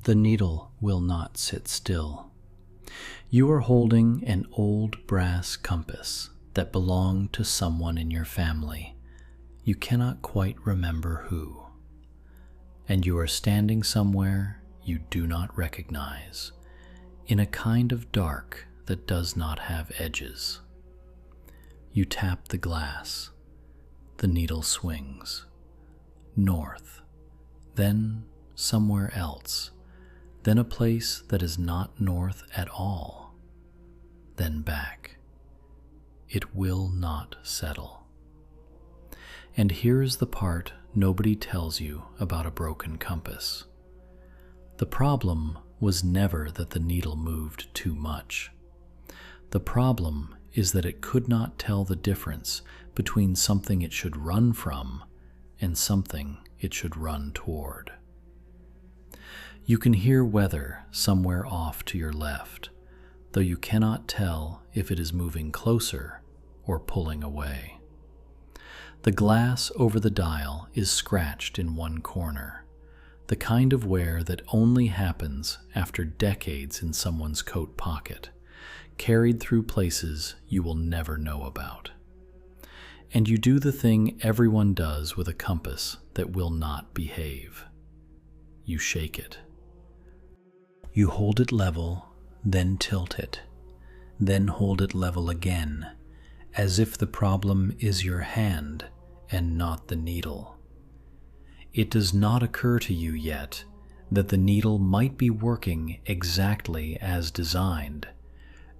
The needle will not sit still. You are holding an old brass compass that belonged to someone in your family. You cannot quite remember who. And you are standing somewhere you do not recognize, in a kind of dark that does not have edges. You tap the glass. The needle swings. North, then somewhere else, then a place that is not north at all, then back. It will not settle. And here is the part nobody tells you about a broken compass. The problem was never that the needle moved too much. The problem is that it could not tell the difference between something it should run from and something it should run toward. You can hear weather somewhere off to your left, though you cannot tell if it is moving closer or pulling away. The glass over the dial is scratched in one corner, the kind of wear that only happens after decades in someone's coat pocket, carried through places you will never know about. And you do the thing everyone does with a compass that will not behave. You shake it. You hold it level, then tilt it, then hold it level again, as if the problem is your hand and not the needle. It does not occur to you yet that the needle might be working exactly as designed,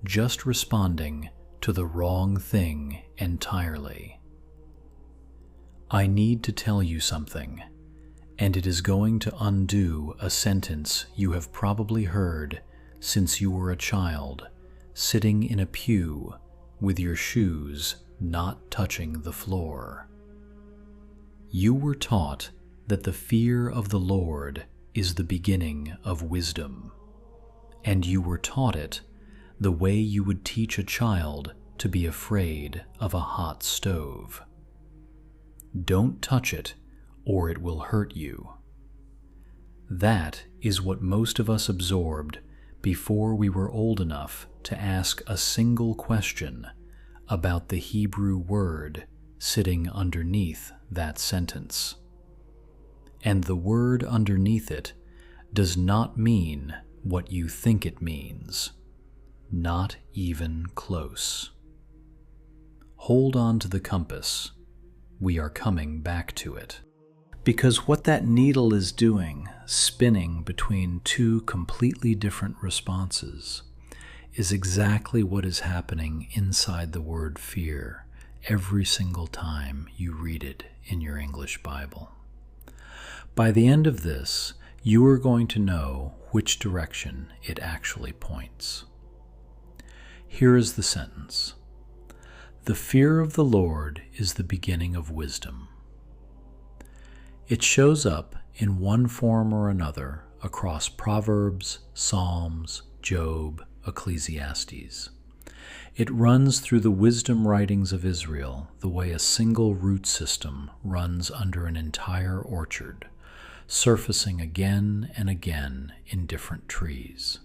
just responding to the wrong thing entirely. I need to tell you something, and it is going to undo a sentence you have probably heard since you were a child, sitting in a pew with your shoes not touching the floor. You were taught that the fear of the Lord is the beginning of wisdom, and you were taught it the way you would teach a child to be afraid of a hot stove. Don't touch it, or it will hurt you. That is what most of us absorbed before we were old enough to ask a single question about the Hebrew word sitting underneath that sentence. And the word underneath it does not mean what you think it means. Not even close. Hold on to the compass. We are coming back to it. Because what that needle is doing, spinning between two completely different responses, is exactly what is happening inside the word fear every single time you read it in your English Bible. By the end of this, you are going to know which direction it actually points. Here is the sentence. The fear of the Lord is the beginning of wisdom. It shows up in one form or another across Proverbs, Psalms, Job, Ecclesiastes. It runs through the wisdom writings of Israel the way a single root system runs under an entire orchard, surfacing again and again in different trees.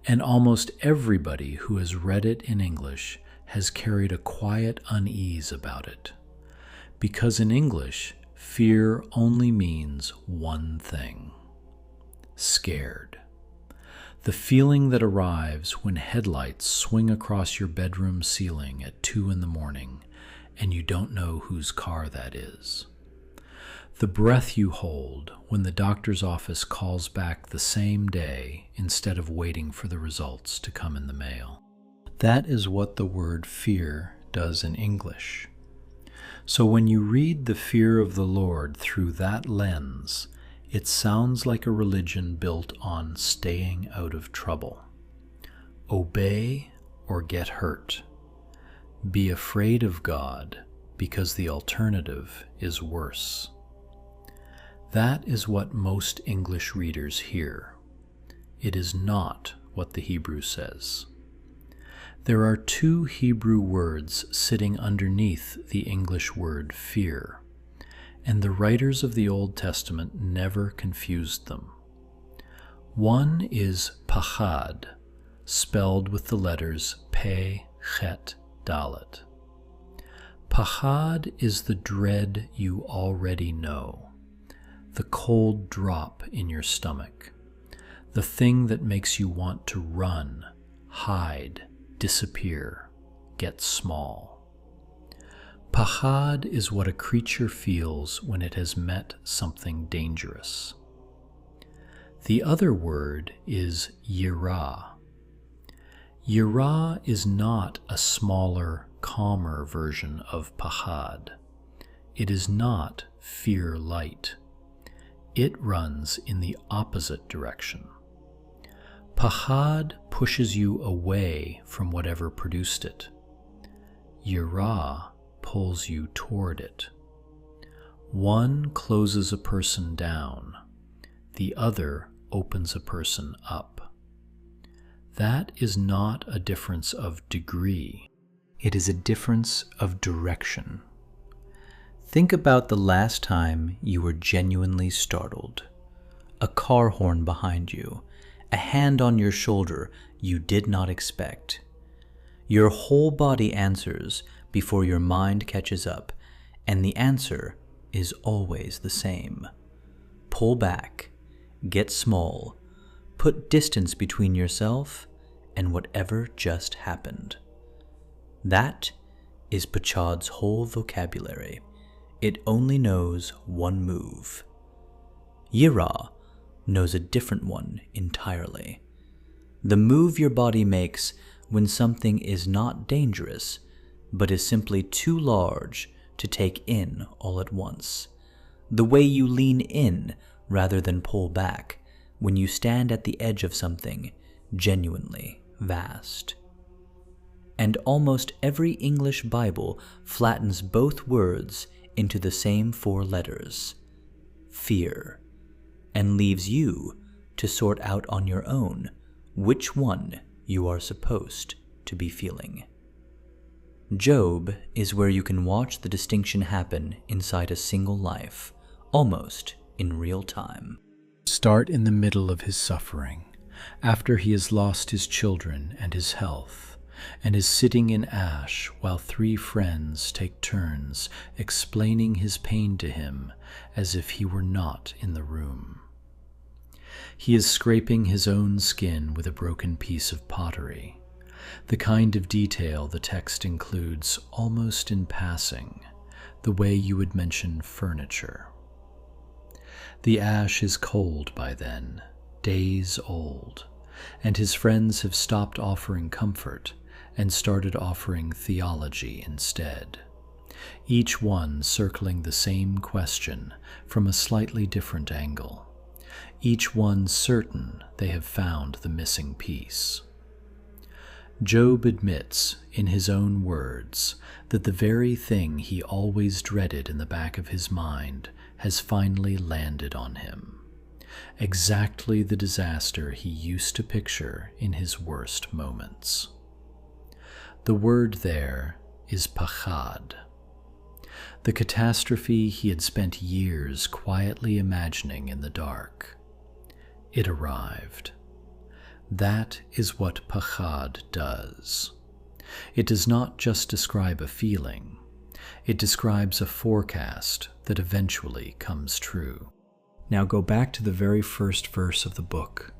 And almost everybody who has read it in English has carried a quiet unease about it, because in English, fear only means one thing: scared. The feeling that arrives when headlights swing across your bedroom ceiling at 2 a.m. and you don't know whose car that is. The breath you hold when the doctor's office calls back the same day instead of waiting for the results to come in the mail. That is what the word fear does in English. So when you read the fear of the Lord through that lens, it sounds like a religion built on staying out of trouble. Obey or get hurt. Be afraid of God because the alternative is worse. That is what most English readers hear. It is not what the Hebrew says. There are 2 Hebrew words sitting underneath the English word fear, and the writers of the Old Testament never confused them. One is pachad, spelled with the letters pe, chet, dalet. Pachad is the dread you already know, the cold drop in your stomach, the thing that makes you want to run, hide, disappear, get small. Pachad is what a creature feels when it has met something dangerous. The other word is yirah. Yirah is not a smaller, calmer version of pachad. It is not fear light. It runs in the opposite direction. Pachad pushes you away from whatever produced it. Yirah pulls you toward it. One closes a person down. The other opens a person up. That is not a difference of degree. It is a difference of direction. Think about the last time you were genuinely startled. A car horn behind you, a hand on your shoulder you did not expect. Your whole body answers before your mind catches up, and the answer is always the same. Pull back, get small, put distance between yourself and whatever just happened. That is pachad's whole vocabulary. It only knows one move. Yirah knows a different one entirely. The move your body makes when something is not dangerous, but is simply too large to take in all at once. The way you lean in rather than pull back when you stand at the edge of something genuinely vast. And almost every English Bible flattens both words into the same 4 letters, fear, and leaves you to sort out on your own which one you are supposed to be feeling. Job is where you can watch the distinction happen inside a single life, almost in real time. Start in the middle of his suffering, after he has lost his children and his health, and is sitting in ash while 3 friends take turns explaining his pain to him as if he were not in the room. He is scraping his own skin with a broken piece of pottery, the kind of detail the text includes almost in passing, the way you would mention furniture. The ash is cold by then, days old, and his friends have stopped offering comfort and started offering theology instead, each one circling the same question from a slightly different angle, each one certain they have found the missing piece. Job admits, in his own words, that the very thing he always dreaded in the back of his mind has finally landed on him. Exactly the disaster he used to picture in his worst moments. The word there is pachad. The catastrophe he had spent years quietly imagining in the dark. It arrived. That is what pachad does. It does not just describe a feeling. It describes a forecast that eventually comes true. Now go back to the very first verse of the book,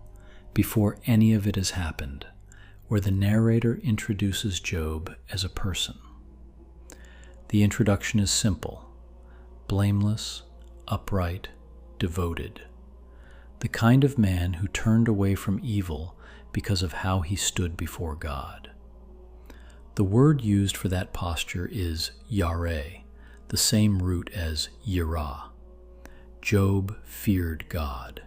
before any of it has happened, where the narrator introduces Job as a person. The introduction is simple: blameless, upright, devoted. The kind of man who turned away from evil because of how he stood before God. The word used for that posture is yirah, the same root as yirah. Job feared God.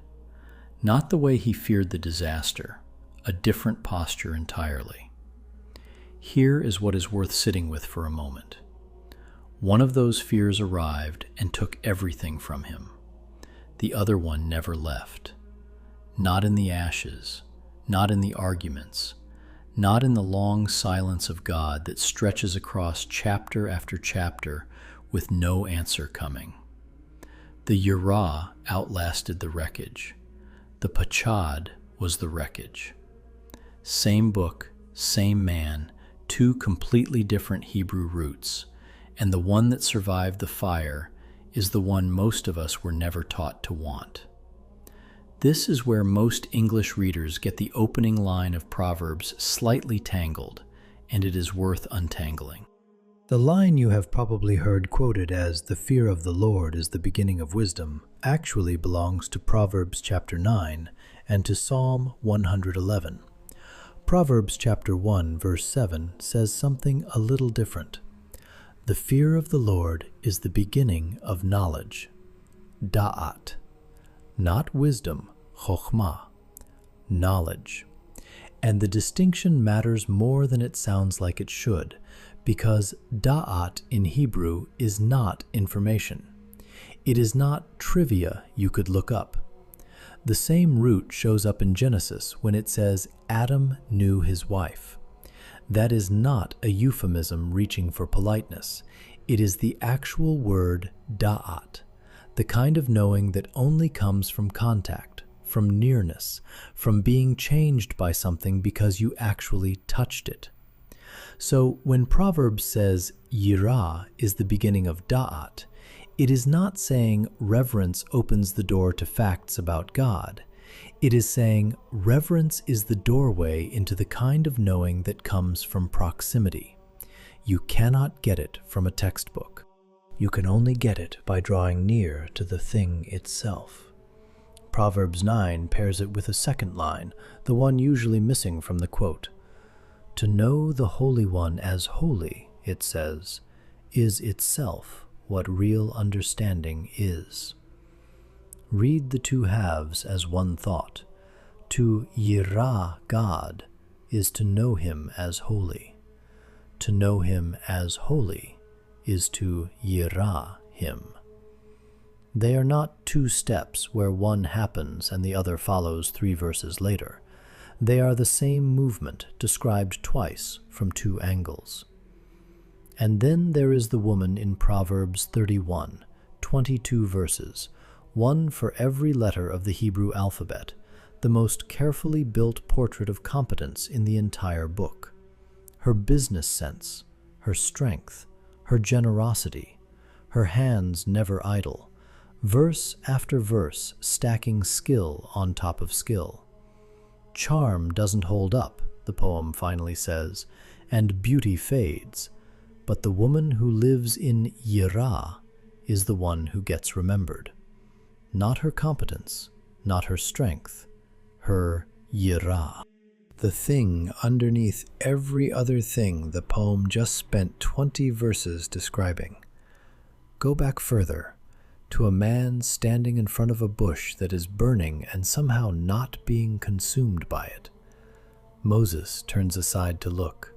Not the way he feared the disaster, a different posture entirely. Here is what is worth sitting with for a moment. One of those fears arrived and took everything from him. The other one never left. Not in the ashes, not in the arguments, not in the long silence of God that stretches across chapter after chapter with no answer coming. The yirah outlasted the wreckage. The pachad was the wreckage. Same book, same man, two completely different Hebrew roots, and the one that survived the fire is the one most of us were never taught to want. This is where most English readers get the opening line of Proverbs slightly tangled, and it is worth untangling. The line you have probably heard quoted as "the fear of the Lord is the beginning of wisdom" actually belongs to Proverbs chapter 9 and to Psalm 111. Proverbs chapter 1 verse 7 says something a little different. The fear of the Lord is the beginning of knowledge. Da'at. Not wisdom, chokhmah. Knowledge. And the distinction matters more than it sounds like it should, because da'at in Hebrew is not information. It is not trivia you could look up. The same root shows up in Genesis when it says Adam knew his wife. That is not a euphemism reaching for politeness. It is the actual word da'at, the kind of knowing that only comes from contact, from nearness, from being changed by something because you actually touched it. So when Proverbs says yirah is the beginning of da'at, it is not saying reverence opens the door to facts about God. It is saying reverence is the doorway into the kind of knowing that comes from proximity. You cannot get it from a textbook. You can only get it by drawing near to the thing itself. Proverbs 9 pairs it with a second line, the one usually missing from the quote. To know the Holy One as holy, it says, is itself what real understanding is. Read the two halves as one thought. To yirah God is to know Him as holy. To know Him as holy is to yirah Him. They are not two steps where one happens and the other follows 3 verses later. They are the same movement described twice from 2 angles. And then there is the woman in Proverbs 31, 22 verses, one for every letter of the Hebrew alphabet, the most carefully built portrait of competence in the entire book. Her business sense, her strength, her generosity, her hands never idle, verse after verse stacking skill on top of skill. Charm doesn't hold up, the poem finally says, and beauty fades, but the woman who lives in yirah is the one who gets remembered. Not her competence, not her strength, her yirah. The thing underneath every other thing the poem just spent 20 verses describing. Go back further, to a man standing in front of a bush that is burning and somehow not being consumed by it. Moses turns aside to look.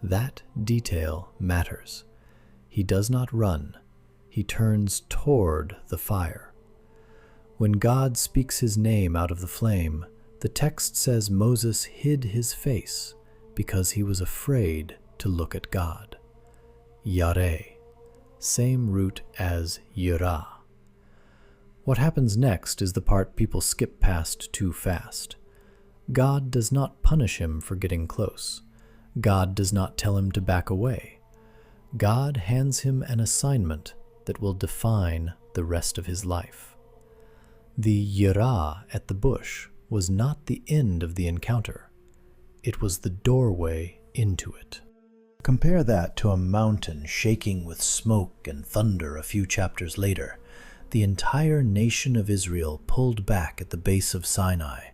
That detail matters. He does not run. He turns toward the fire. When God speaks His name out of the flame, the text says Moses hid his face because he was afraid to look at God. Yareh, same root as yirah. What happens next is the part people skip past too fast. God does not punish him for getting close. God does not tell him to back away. God hands him an assignment that will define the rest of his life. The yirah at the bush was not the end of the encounter. It was the doorway into it. Compare that to a mountain shaking with smoke and thunder a few chapters later. The entire nation of Israel pulled back at the base of Sinai,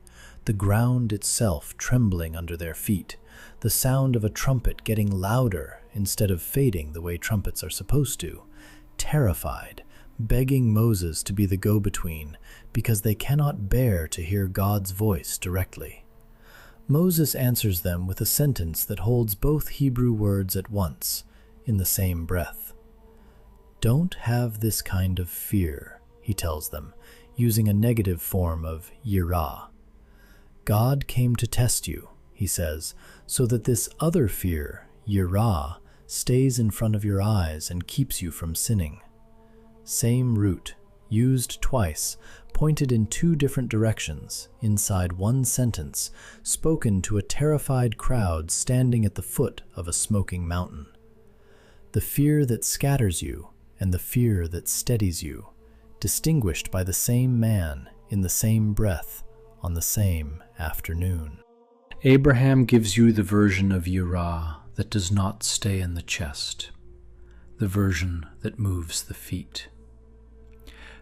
the ground itself trembling under their feet, the sound of a trumpet getting louder instead of fading the way trumpets are supposed to, terrified, begging Moses to be the go-between because they cannot bear to hear God's voice directly. Moses answers them with a sentence that holds both Hebrew words at once, in the same breath. Don't have this kind of fear, he tells them, using a negative form of yirah. God came to test you, he says, so that this other fear, yirah, stays in front of your eyes and keeps you from sinning. Same root, used twice, pointed in two different directions, inside one sentence, spoken to a terrified crowd standing at the foot of a smoking mountain. The fear that scatters you and the fear that steadies you, distinguished by the same man in the same breath on the same afternoon. Abraham gives you the version of yirah that does not stay in the chest, the version that moves the feet.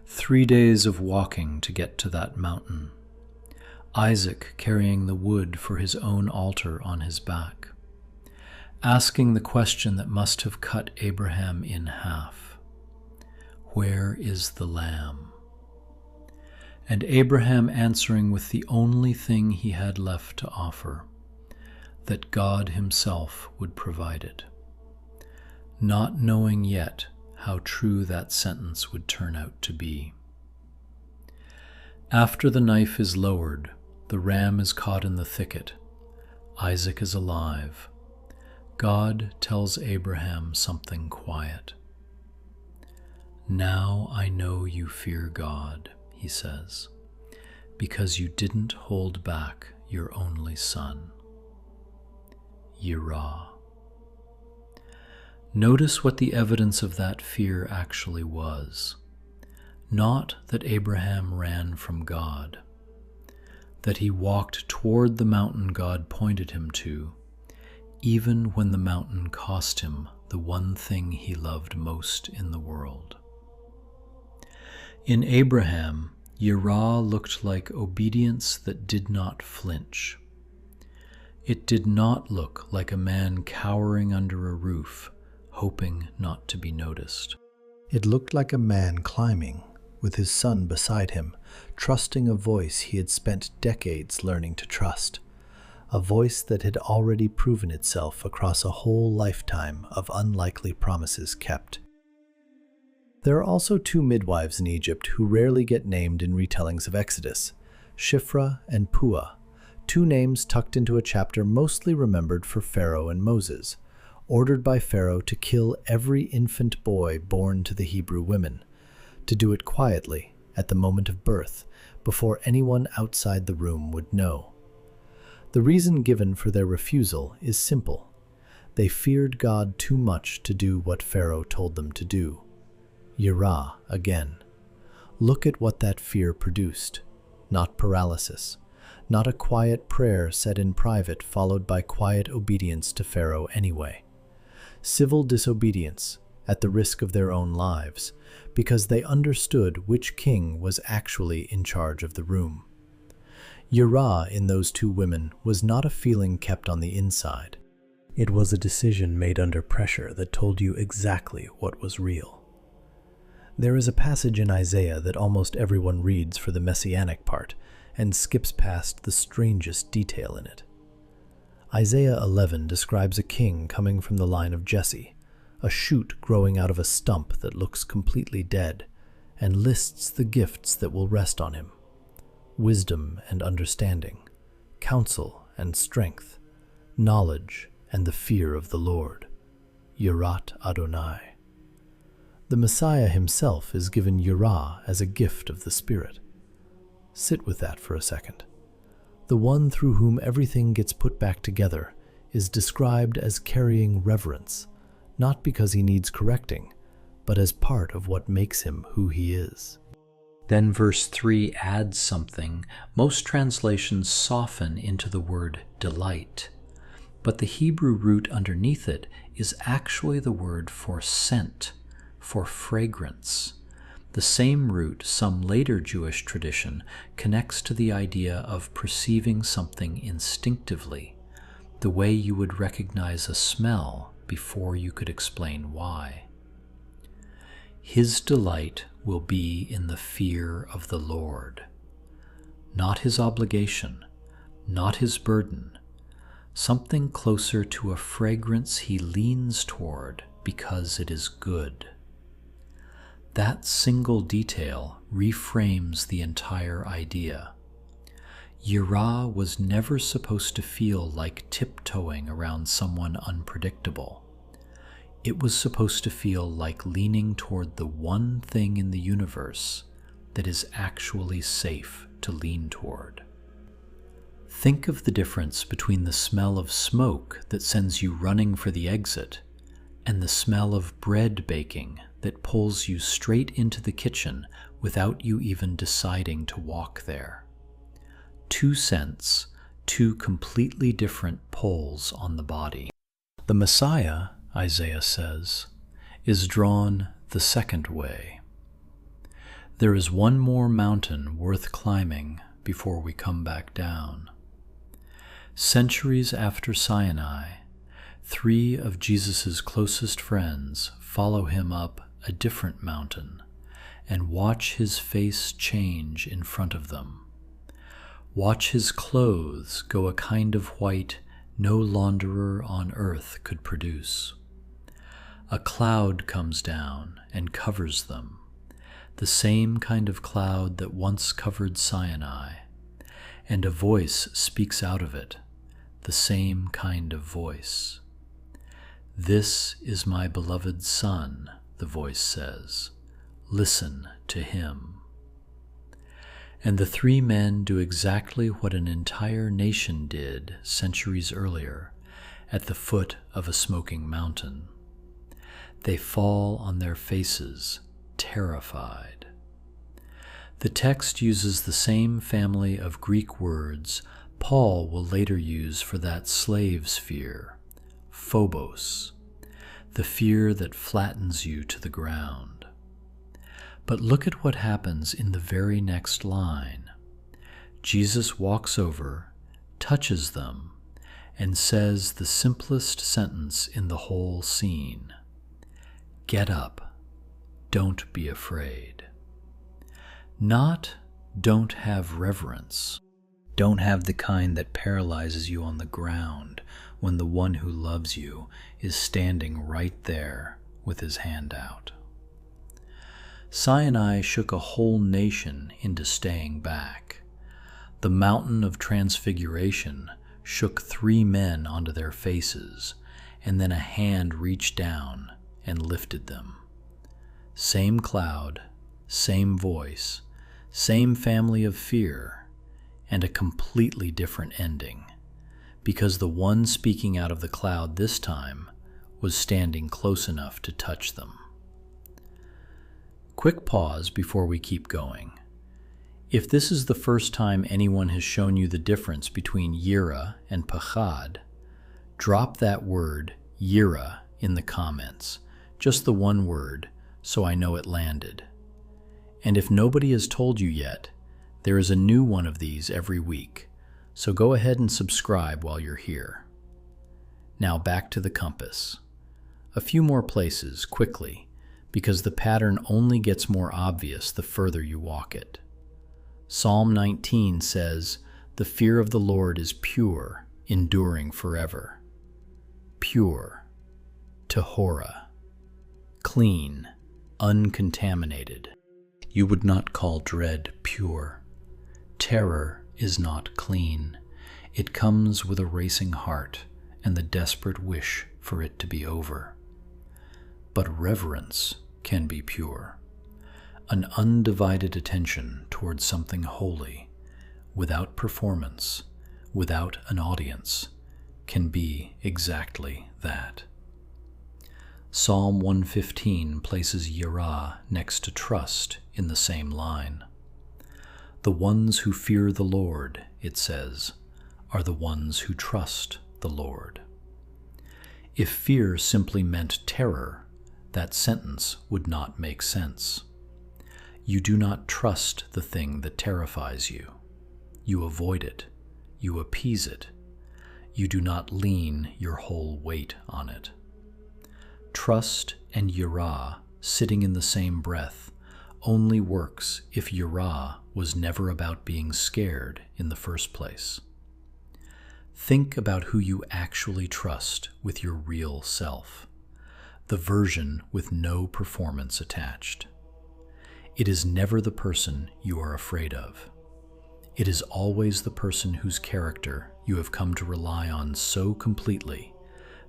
3 days of walking to get to that mountain. Isaac carrying the wood for his own altar on his back. Asking the question that must have cut Abraham in half. Where is the lamb? And Abraham answering with the only thing he had left to offer, that God himself would provide it, not knowing yet how true that sentence would turn out to be. After the knife is lowered, the ram is caught in the thicket, Isaac is alive. God tells Abraham something quiet. Now I know you fear God, he says, because you didn't hold back your only son. Yirah. Notice what the evidence of that fear actually was. Not that Abraham ran from God, that he walked toward the mountain God pointed him to, even when the mountain cost him the one thing he loved most in the world. In Abraham, yirah looked like obedience that did not flinch. It did not look like a man cowering under a roof, hoping not to be noticed. It looked like a man climbing, with his son beside him, trusting a voice he had spent decades learning to trust, a voice that had already proven itself across a whole lifetime of unlikely promises kept. There are also 2 midwives in Egypt who rarely get named in retellings of Exodus, Shiphrah and Puah, 2 names tucked into a chapter mostly remembered for Pharaoh and Moses, ordered by Pharaoh to kill every infant boy born to the Hebrew women, to do it quietly at the moment of birth, before anyone outside the room would know. The reason given for their refusal is simple. They feared God too much to do what Pharaoh told them to do. Yirah again. Look at what that fear produced. Not paralysis. Not a quiet prayer said in private followed by quiet obedience to Pharaoh anyway. Civil disobedience at the risk of their own lives, because they understood which king was actually in charge of the room. Yirah in those 2 women was not a feeling kept on the inside. It was a decision made under pressure that told you exactly what was real. There is a passage in Isaiah that almost everyone reads for the messianic part and skips past the strangest detail in it. Isaiah 11 describes a king coming from the line of Jesse, a shoot growing out of a stump that looks completely dead, and lists the gifts that will rest on him: wisdom and understanding, counsel and strength, knowledge and the fear of the Lord, Yirat Adonai. The Messiah himself is given yirah as a gift of the Spirit. Sit with that for a second. The one through whom everything gets put back together is described as carrying reverence, not because he needs correcting, but as part of what makes him who he is. Then verse 3 adds something most translations soften into the word delight, but the Hebrew root underneath it is actually the word for scent, for fragrance. The same root some later Jewish tradition connects to the idea of perceiving something instinctively, the way you would recognize a smell before you could explain why. His delight will be in the fear of the Lord, not his obligation, not his burden, something closer to a fragrance he leans toward because it is good. That single detail reframes the entire idea. Yirah was never supposed to feel like tiptoeing around someone unpredictable. It was supposed to feel like leaning toward the one thing in the universe that is actually safe to lean toward. Think of the difference between the smell of smoke that sends you running for the exit and the smell of bread baking that pulls you straight into the kitchen without you even deciding to walk there. 2 scents, 2 completely different pulls on the body. The Messiah, Isaiah says, is drawn the second way. There is one more mountain worth climbing before we come back down. Centuries after Sinai, 3 of Jesus' closest friends follow him up a different mountain and watch his face change in front of them. Watch his clothes go a kind of white no launderer on earth could produce. A cloud comes down and covers them, the same kind of cloud that once covered Sinai, and a voice speaks out of it, the same kind of voice. "This is my beloved Son," the voice says. "Listen to him." And the 3 men do exactly what an entire nation did centuries earlier at the foot of a smoking mountain. They fall on their faces, terrified. The text uses the same family of Greek words Paul will later use for that slave's fear, phobos, the fear that flattens you to the ground. But look at what happens in the very next line. Jesus walks over, touches them, and says the simplest sentence in the whole scene. "Get up. Don't be afraid." Not don't have reverence. Don't have the kind that paralyzes you on the ground when the one who loves you is standing right there with his hand out. Sinai shook a whole nation into staying back. The mountain of transfiguration shook 3 men onto their faces, and then a hand reached down and lifted them. Same cloud, same voice, same family of fear, and a completely different ending, because the one speaking out of the cloud this time was standing close enough to touch them. Quick pause before we keep going. If this is the first time anyone has shown you the difference between yirah and pachad, drop that word, yirah, in the comments, just the one word, so I know it landed. And if nobody has told you yet, there is a new one of these every week, so go ahead and subscribe while you're here. Now back to the compass. A few more places, quickly, because the pattern only gets more obvious the further you walk it. Psalm 19 says, "The fear of the Lord is pure, enduring forever." Pure, tahora, clean, uncontaminated. You would not call dread pure. Terror is not clean. It comes with a racing heart and the desperate wish for it to be over. But reverence can be pure. An undivided attention towards something holy, without performance, without an audience, can be exactly that. Psalm 115 places yirah next to trust in the same line. The ones who fear the Lord, it says, are the ones who trust the Lord. If fear simply meant terror, that sentence would not make sense. You do not trust the thing that terrifies you. You avoid it. You appease it. You do not lean your whole weight on it. Trust and yirah, sitting in the same breath, only works if yirah was never about being scared in the first place. Think about who you actually trust with your real self, the version with no performance attached. It is never the person you are afraid of. It is always the person whose character you have come to rely on so completely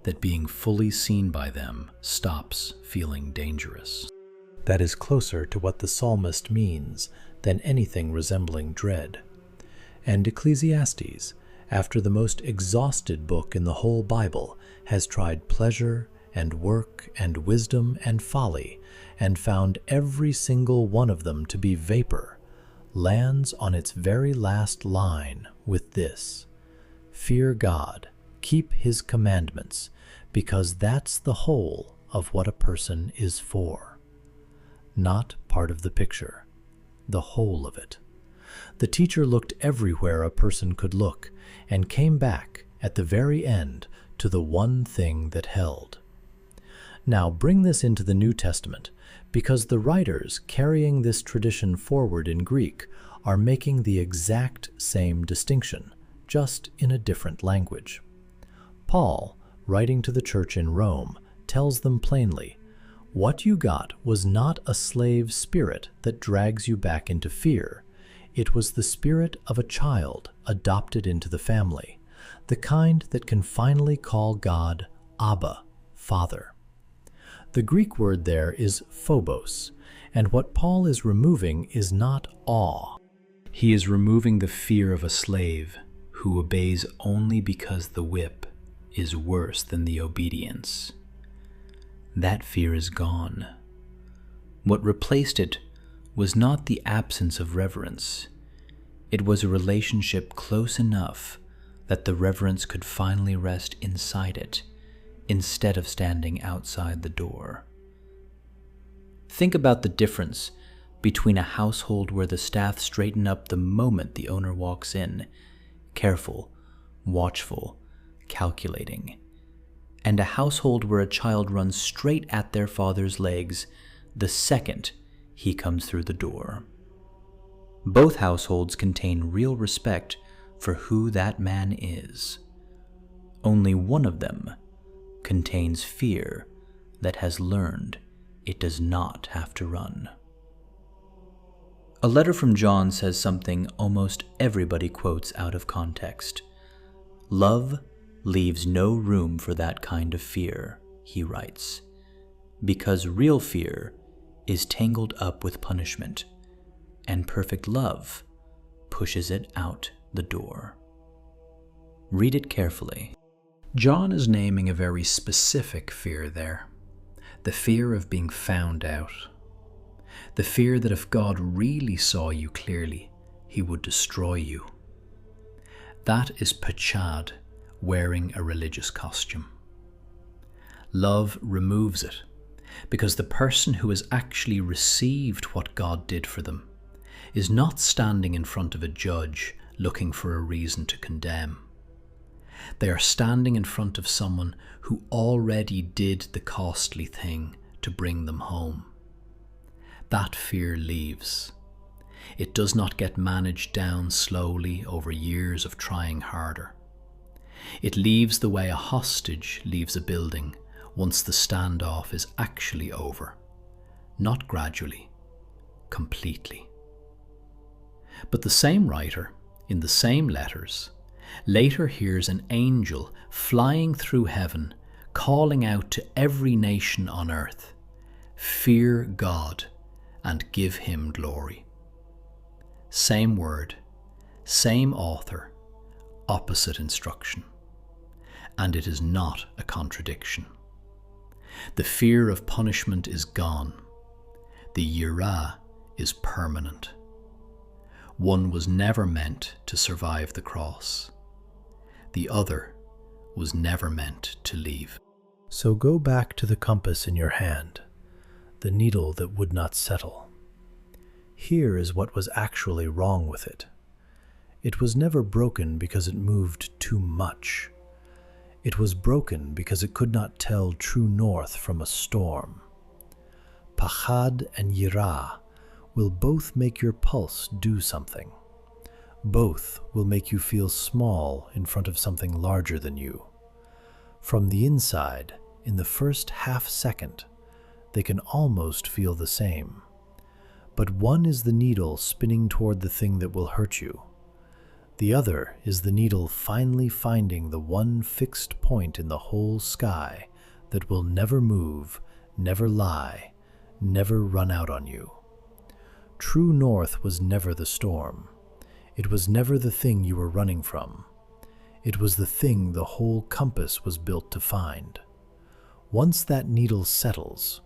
that being fully seen by them stops feeling dangerous. That is closer to what the psalmist means, than anything resembling dread. And Ecclesiastes, after the most exhausted book in the whole Bible, has tried pleasure and work and wisdom and folly, and found every single one of them to be vapor, lands on its very last line with this: fear God, keep his commandments, because that's the whole of what a person is for. Not part of the picture, the whole of it. The teacher looked everywhere a person could look, and came back at the very end to the one thing that held. Now bring this into the New Testament, because the writers carrying this tradition forward in Greek are making the exact same distinction, just in a different language. Paul, writing to the church in Rome, tells them plainly, "What you got was not a slave spirit that drags you back into fear. It was the spirit of a child adopted into the family, the kind that can finally call God Abba, Father." The Greek word there is phobos, and what Paul is removing is not awe. He is removing the fear of a slave who obeys only because the whip is worse than the obedience. That fear is gone. What replaced it was not the absence of reverence. It was a relationship close enough that the reverence could finally rest inside it, instead of standing outside the door. Think about the difference between a household where the staff straighten up the moment the owner walks in, careful, watchful, calculating, and a household where a child runs straight at their father's legs the second he comes through the door. Both households contain real respect for who that man is. Only one of them contains fear that has learned it does not have to run. A letter from John says something almost everybody quotes out of context. "Love leaves no room for that kind of fear," he writes, "because real fear is tangled up with punishment, and perfect love pushes it out the door." Read it carefully. John is naming a very specific fear there, the fear of being found out. The fear that if God really saw you clearly, he would destroy you. That is pachad, wearing a religious costume. Love removes it, because the person who has actually received what God did for them is not standing in front of a judge looking for a reason to condemn. They are standing in front of someone who already did the costly thing to bring them home. That fear leaves. It does not get managed down slowly over years of trying harder. It leaves the way a hostage leaves a building once the standoff is actually over. Not gradually, completely. But the same writer, in the same letters, later hears an angel flying through heaven, calling out to every nation on earth, "Fear God and give him glory." Same word, same author, opposite instruction. And it is not a contradiction. The fear of punishment is gone. The yirah is permanent. One was never meant to survive the cross. The other was never meant to leave. So go back to the compass in your hand, the needle that would not settle. Here is what was actually wrong with it. It was never broken because it moved too much. It was broken because it could not tell true north from a storm. Pachad and yirah will both make your pulse do something. Both will make you feel small in front of something larger than you. From the inside, in the first half second, they can almost feel the same. But one is the needle spinning toward the thing that will hurt you. The other is the needle finally finding the one fixed point in the whole sky that will never move, never lie, never run out on you. True north was never the storm. It was never the thing you were running from. It was the thing the whole compass was built to find. Once that needle settles,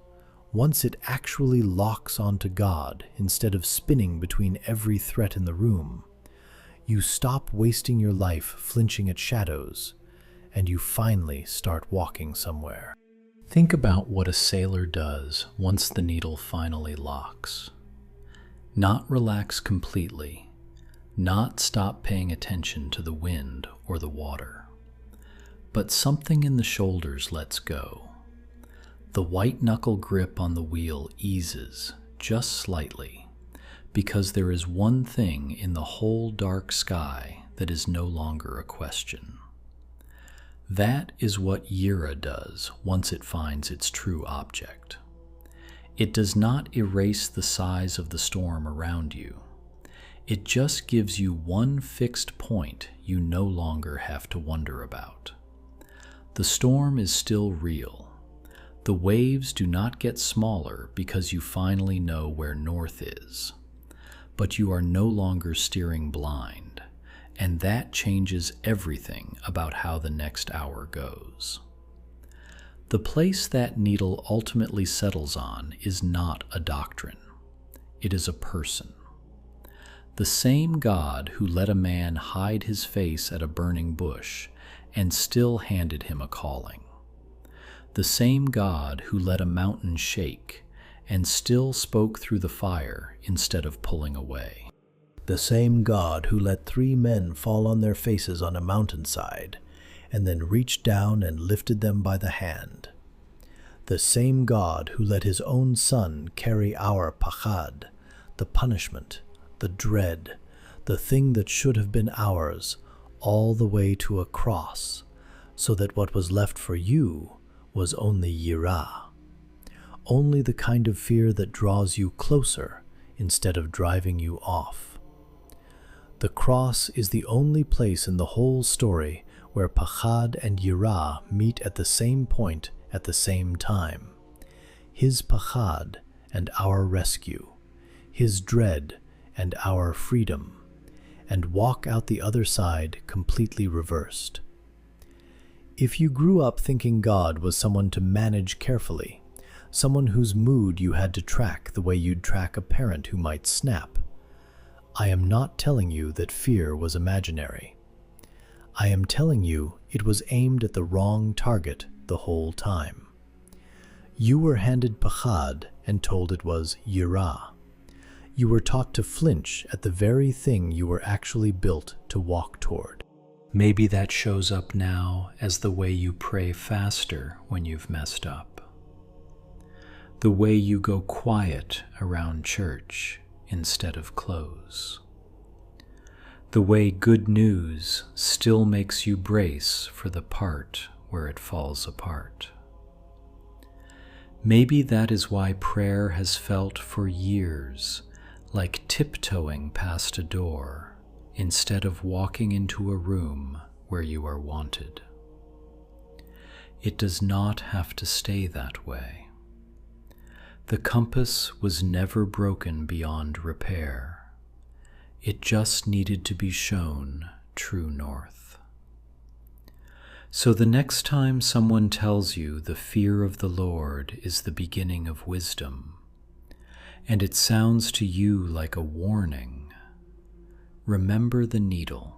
once it actually locks onto God instead of spinning between every threat in the room, you stop wasting your life flinching at shadows, and you finally start walking somewhere. Think about what a sailor does once the needle finally locks. Not relax completely, not stop paying attention to the wind or the water, but something in the shoulders lets go. The white-knuckle grip on the wheel eases just slightly, because there is one thing in the whole dark sky that is no longer a question. That is what yirah does once it finds its true object. It does not erase the size of the storm around you. It just gives you one fixed point you no longer have to wonder about. The storm is still real. The waves do not get smaller because you finally know where north is. But you are no longer steering blind, and that changes everything about how the next hour goes. The place that needle ultimately settles on is not a doctrine. It is a person. The same God who let a man hide his face at a burning bush and still handed him a calling. The same God who let a mountain shake and still spoke through the fire instead of pulling away. The same God who let 3 men fall on their faces on a mountainside and then reached down and lifted them by the hand. The same God who let his own Son carry our pachad, the punishment, the dread, the thing that should have been ours, all the way to a cross, so that what was left for you was only yirah, only the kind of fear that draws you closer instead of driving you off. The cross is the only place in the whole story where pachad and yirah meet at the same point at the same time. His pachad and our rescue, his dread and our freedom, and walk out the other side completely reversed. If you grew up thinking God was someone to manage carefully, someone whose mood you had to track the way you'd track a parent who might snap, I am not telling you that fear was imaginary. I am telling you it was aimed at the wrong target the whole time. You were handed pachad and told it was yirah. You were taught to flinch at the very thing you were actually built to walk toward. Maybe that shows up now as the way you pray faster when you've messed up. The way you go quiet around church instead of close. The way good news still makes you brace for the part where it falls apart. Maybe that is why prayer has felt for years like tiptoeing past a door instead of walking into a room where you are wanted. It does not have to stay that way. The compass was never broken beyond repair. It just needed to be shown true north. So the next time someone tells you the fear of the Lord is the beginning of wisdom, and it sounds to you like a warning, remember the needle.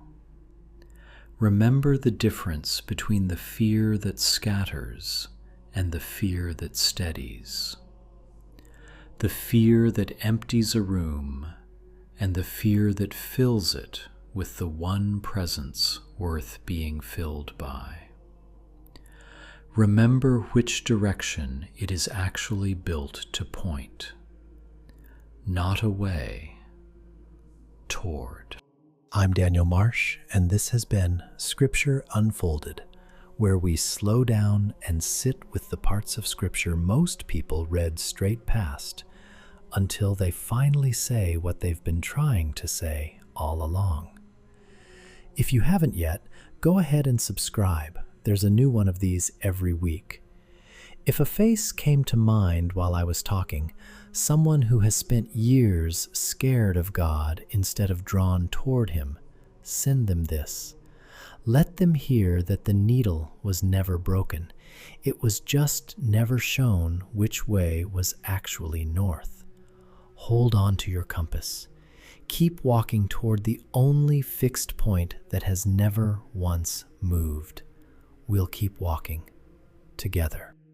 Remember the difference between the fear that scatters and the fear that steadies. The fear that empties a room and the fear that fills it with the one presence worth being filled by. Remember which direction it is actually built to point. Not away, toward. I'm Daniel Marsh, and this has been Scripture Unfolded, where we slow down and sit with the parts of Scripture most people read straight past until they finally say what they've been trying to say all along. If you haven't yet, go ahead and subscribe. There's a new one of these every week. If a face came to mind while I was talking, Someone who has spent years scared of God instead of drawn toward Him. Send them this. Let them hear that the needle was never broken. It was just never shown which way was actually north. Hold on to your compass. Keep walking toward the only fixed point that has never once moved. We'll keep walking together.